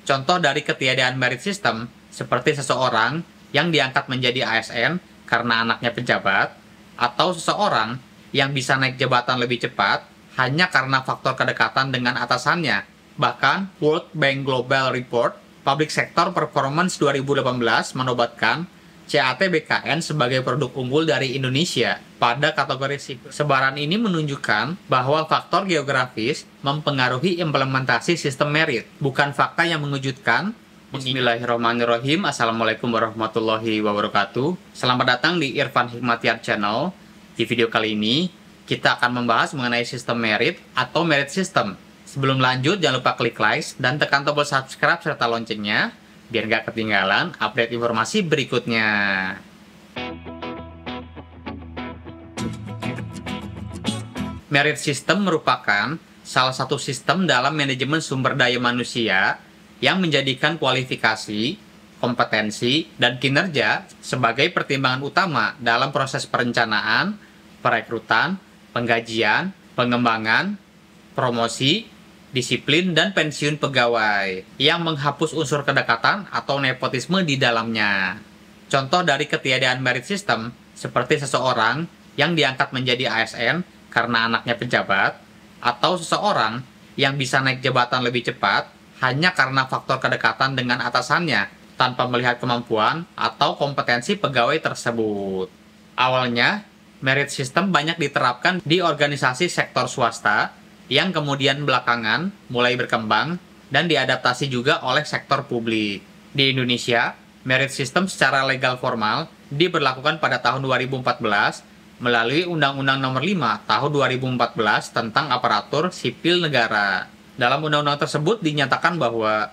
Contoh dari ketiadaan merit system seperti seseorang yang diangkat menjadi ASN karena anaknya pejabat, atau seseorang yang bisa naik jabatan lebih cepat hanya karena faktor kedekatan dengan atasannya. Bahkan, World Bank Global Report Public Sector Performance 2018 menobatkan CAT-BKN sebagai produk unggul dari Indonesia pada kategori sipil. Sebaran ini menunjukkan bahwa faktor geografis mempengaruhi implementasi sistem merit, bukan fakta yang mengejutkan. Bismillahirrahmanirrahim. Assalamualaikum warahmatullahi wabarakatuh. Selamat datang di Irfan Hikmatyar Channel. Di video kali ini, kita akan membahas mengenai sistem merit atau merit system. Sebelum lanjut, jangan lupa klik like dan tekan tombol subscribe serta loncengnya, biar nggak ketinggalan update informasi berikutnya. Merit system merupakan salah satu sistem dalam manajemen sumber daya manusia yang menjadikan kualifikasi, kompetensi, dan kinerja sebagai pertimbangan utama dalam proses perencanaan, perekrutan, penggajian, pengembangan, promosi, disiplin, dan pensiun pegawai yang menghapus unsur kedekatan atau nepotisme di dalamnya. Contoh dari ketiadaan merit system seperti seseorang yang diangkat menjadi ASN karena anaknya pejabat, atau seseorang yang bisa naik jabatan lebih cepat hanya karena faktor kedekatan dengan atasannya tanpa melihat kemampuan atau kompetensi pegawai tersebut. Awalnya, merit system banyak diterapkan di organisasi sektor swasta yang kemudian belakangan mulai berkembang dan diadaptasi juga oleh sektor publik. Di Indonesia, merit system secara legal formal diberlakukan pada tahun 2014 melalui Undang-Undang Nomor 5 Tahun 2014 tentang Aparatur Sipil Negara. Dalam undang-undang tersebut dinyatakan bahwa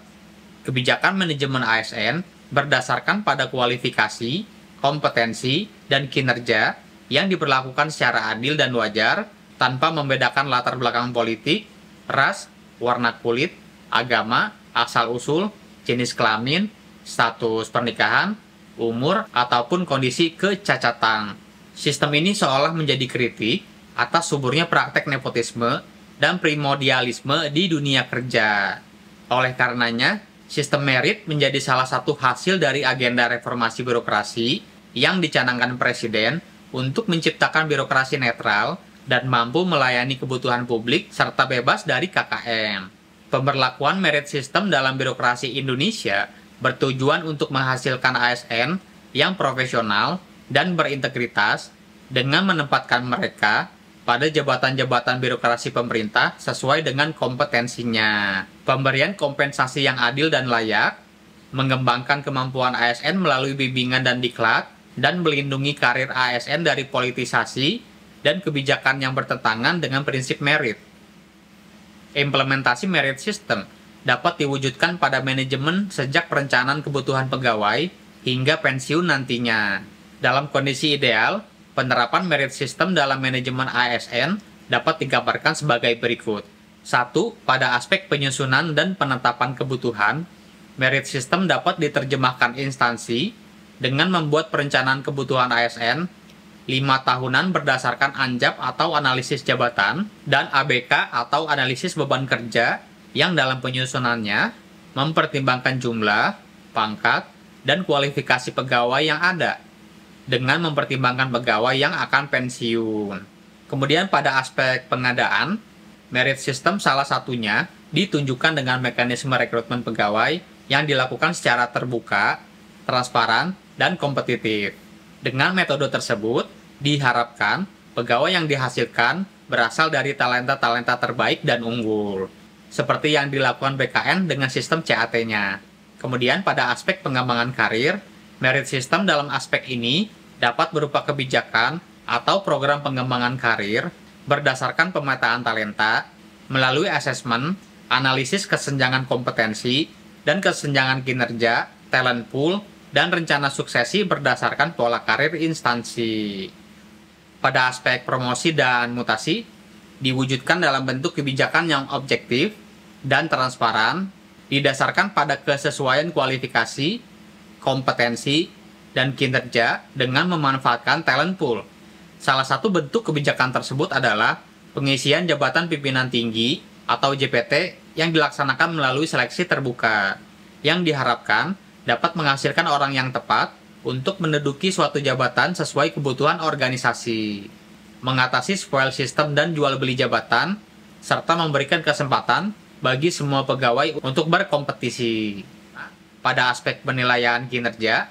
kebijakan manajemen ASN berdasarkan pada kualifikasi, kompetensi, dan kinerja yang diberlakukan secara adil dan wajar tanpa membedakan latar belakang politik, ras, warna kulit, agama, asal-usul, jenis kelamin, status pernikahan, umur, ataupun kondisi kecacatan. Sistem ini seolah menjadi kritik atas suburnya praktek nepotisme dan primordialisme di dunia kerja. Oleh karenanya, sistem merit menjadi salah satu hasil dari agenda reformasi birokrasi yang dicanangkan Presiden untuk menciptakan birokrasi netral dan mampu melayani kebutuhan publik serta bebas dari KKN. Pemberlakuan merit system dalam birokrasi Indonesia bertujuan untuk menghasilkan ASN yang profesional dan berintegritas dengan menempatkan mereka pada jabatan-jabatan birokrasi pemerintah sesuai dengan kompetensinya. Pemberian kompensasi yang adil dan layak, mengembangkan kemampuan ASN melalui bimbingan dan diklat, dan melindungi karir ASN dari politisasi dan kebijakan yang bertentangan dengan prinsip merit. Implementasi merit system dapat diwujudkan pada manajemen sejak perencanaan kebutuhan pegawai hingga pensiun nantinya. Dalam kondisi ideal, penerapan merit system dalam manajemen ASN dapat digambarkan sebagai berikut. 1. Pada aspek penyusunan dan penetapan kebutuhan, merit system dapat diterjemahkan instansi dengan membuat perencanaan kebutuhan ASN 5 tahunan berdasarkan ANJAP atau analisis jabatan, dan ABK atau analisis beban kerja yang dalam penyusunannya mempertimbangkan jumlah, pangkat, dan kualifikasi pegawai yang ada, dengan mempertimbangkan pegawai yang akan pensiun. Kemudian pada aspek pengadaan, merit system salah satunya ditunjukkan dengan mekanisme rekrutmen pegawai yang dilakukan secara terbuka, transparan, dan kompetitif. Dengan metode tersebut, diharapkan pegawai yang dihasilkan berasal dari talenta-talenta terbaik dan unggul, seperti yang dilakukan BKN dengan sistem CAT-nya. Kemudian pada aspek pengembangan karir, merit system dalam aspek ini dapat berupa kebijakan atau program pengembangan karir berdasarkan pemetaan talenta, melalui asesmen, analisis kesenjangan kompetensi, dan kesenjangan kinerja, talent pool, dan rencana suksesi berdasarkan pola karir instansi. Pada aspek promosi dan mutasi, diwujudkan dalam bentuk kebijakan yang objektif dan transparan, didasarkan pada kesesuaian kualifikasi, kompetensi, dan kinerja dengan memanfaatkan talent pool. Salah satu bentuk kebijakan tersebut adalah pengisian jabatan pimpinan tinggi atau JPT yang dilaksanakan melalui seleksi terbuka. yang diharapkan dapat menghasilkan orang yang tepat untuk menduduki suatu jabatan sesuai kebutuhan organisasi, mengatasi spoil system dan jual beli jabatan, serta memberikan kesempatan bagi semua pegawai untuk berkompetisi. Pada aspek penilaian kinerja,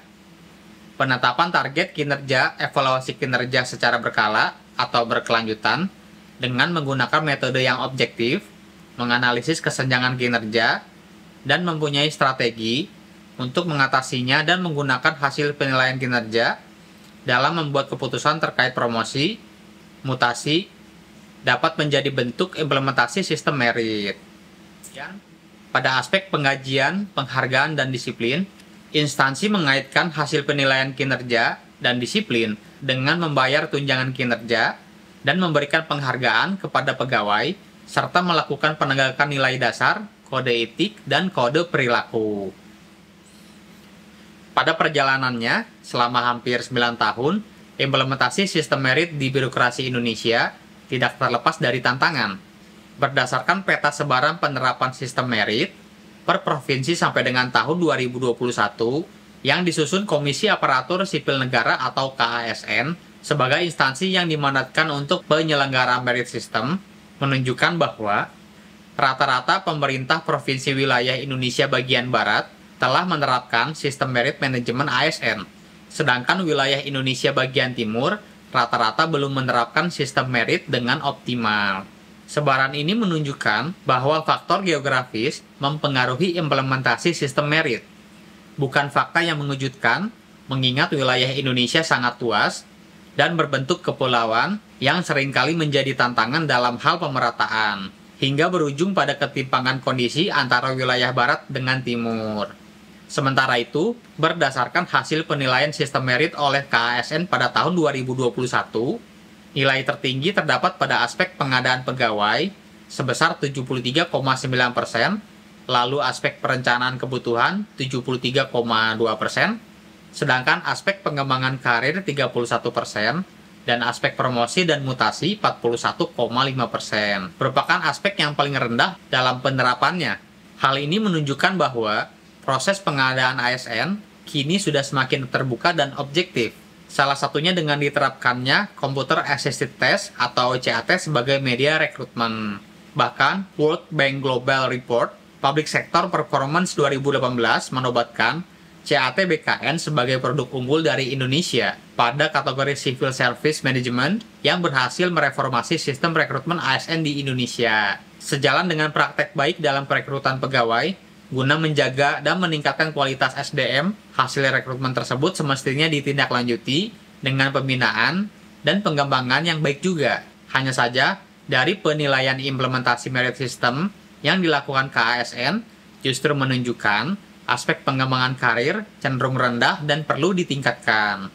penetapan target kinerja, evaluasi kinerja secara berkala atau berkelanjutan dengan menggunakan metode yang objektif, menganalisis kesenjangan kinerja, dan mempunyai strategi untuk mengatasinya dan menggunakan hasil penilaian kinerja dalam membuat keputusan terkait promosi, mutasi, dapat menjadi bentuk implementasi sistem merit. Pada aspek penggajian, penghargaan, dan disiplin, instansi mengaitkan hasil penilaian kinerja dan disiplin dengan membayar tunjangan kinerja dan memberikan penghargaan kepada pegawai, serta melakukan penegakan nilai dasar, kode etik, dan kode perilaku. Pada perjalanannya, selama hampir 9 tahun, implementasi sistem merit di birokrasi Indonesia tidak terlepas dari tantangan. Berdasarkan peta sebaran penerapan sistem merit per provinsi sampai dengan tahun 2021 yang disusun Komisi Aparatur Sipil Negara atau KASN sebagai instansi yang dimandatkan untuk penyelenggara merit system, menunjukkan bahwa rata-rata pemerintah provinsi wilayah Indonesia bagian Barat telah menerapkan sistem merit manajemen ASN, sedangkan wilayah Indonesia bagian Timur rata-rata belum menerapkan sistem merit dengan optimal. Sebaran ini menunjukkan bahwa faktor geografis mempengaruhi implementasi sistem merit. Bukan fakta yang mengejutkan, mengingat wilayah Indonesia sangat luas dan berbentuk kepulauan yang seringkali menjadi tantangan dalam hal pemerataan, hingga berujung pada ketimpangan kondisi antara wilayah barat dengan timur. Sementara itu, berdasarkan hasil penilaian sistem merit oleh KASN pada tahun 2021, nilai tertinggi terdapat pada aspek pengadaan pegawai sebesar 73,9%, lalu aspek perencanaan kebutuhan 73,2%, sedangkan aspek pengembangan karir 31%, dan aspek promosi dan mutasi 41,5%, merupakan aspek yang paling rendah dalam penerapannya. Hal ini menunjukkan bahwa proses pengadaan ASN kini sudah semakin terbuka dan objektif. Salah satunya dengan diterapkannya Computer Assisted Test atau CAT sebagai media rekrutmen. Bahkan, World Bank Global Report Public Sector Performance 2018 menobatkan CAT BKN sebagai produk unggul dari Indonesia pada kategori Civil Service Management yang berhasil mereformasi sistem rekrutmen ASN di Indonesia. Sejalan dengan praktek baik dalam perekrutan pegawai, guna menjaga dan meningkatkan kualitas SDM, hasil rekrutmen tersebut semestinya ditindaklanjuti dengan pembinaan dan pengembangan yang baik juga. Hanya saja, dari penilaian implementasi merit system yang dilakukan KASN justru menunjukkan aspek pengembangan karir cenderung rendah dan perlu ditingkatkan.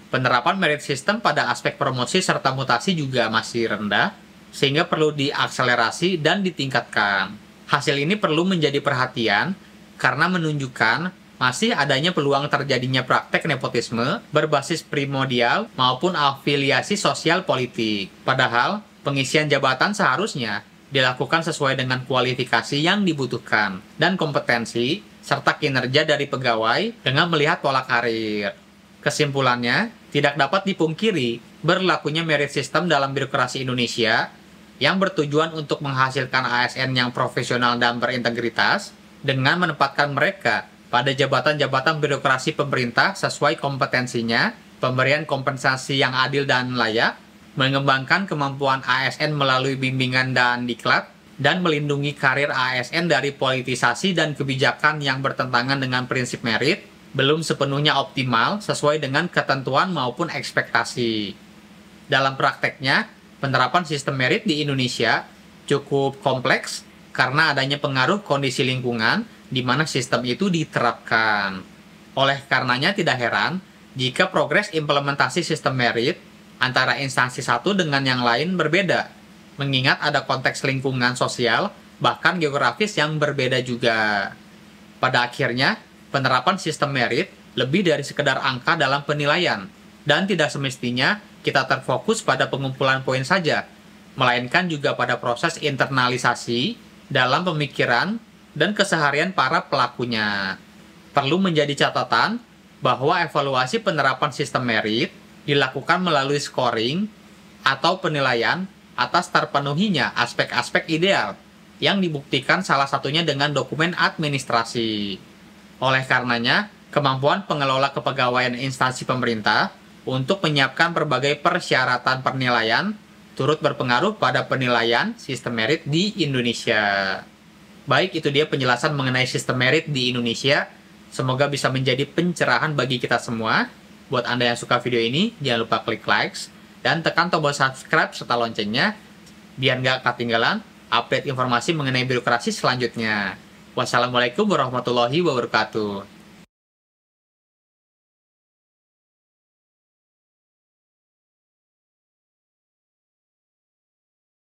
Penerapan merit system pada aspek promosi serta mutasi juga masih rendah, sehingga perlu diakselerasi dan ditingkatkan. Hasil ini perlu menjadi perhatian karena menunjukkan masih adanya peluang terjadinya praktek nepotisme berbasis primordial maupun afiliasi sosial politik. Padahal, pengisian jabatan seharusnya dilakukan sesuai dengan kualifikasi yang dibutuhkan dan kompetensi serta kinerja dari pegawai dengan melihat pola karir. Kesimpulannya, tidak dapat dipungkiri berlakunya merit system dalam birokrasi Indonesia yang bertujuan untuk menghasilkan ASN yang profesional dan berintegritas dengan menempatkan mereka pada jabatan-jabatan birokrasi pemerintah sesuai kompetensinya, pemberian kompensasi yang adil dan layak, mengembangkan kemampuan ASN melalui bimbingan dan diklat, dan melindungi karir ASN dari politisasi dan kebijakan yang bertentangan dengan prinsip merit, belum sepenuhnya optimal sesuai dengan ketentuan maupun ekspektasi. Dalam prakteknya, penerapan sistem merit di Indonesia cukup kompleks karena adanya pengaruh kondisi lingkungan di mana sistem itu diterapkan. Oleh karenanya tidak heran jika progres implementasi sistem merit antara instansi satu dengan yang lain berbeda, mengingat ada konteks lingkungan sosial bahkan geografis yang berbeda juga. Pada akhirnya, penerapan sistem merit lebih dari sekedar angka dalam penilaian, dan tidak semestinya kita terfokus pada pengumpulan poin saja, melainkan juga pada proses internalisasi dalam pemikiran dan keseharian para pelakunya. Perlu menjadi catatan bahwa evaluasi penerapan sistem merit dilakukan melalui scoring atau penilaian atas terpenuhinya aspek-aspek ideal yang dibuktikan salah satunya dengan dokumen administrasi. Oleh karenanya, kemampuan pengelola kepegawaian instansi pemerintah untuk menyiapkan berbagai persyaratan penilaian turut berpengaruh pada penilaian sistem merit di Indonesia. Baik, itu dia penjelasan mengenai sistem merit di Indonesia. Semoga bisa menjadi pencerahan bagi kita semua. Buat Anda yang suka video ini, jangan lupa klik likes dan tekan tombol subscribe serta loncengnya biar nggak ketinggalan update informasi mengenai birokrasi selanjutnya. Wassalamualaikum warahmatullahi wabarakatuh.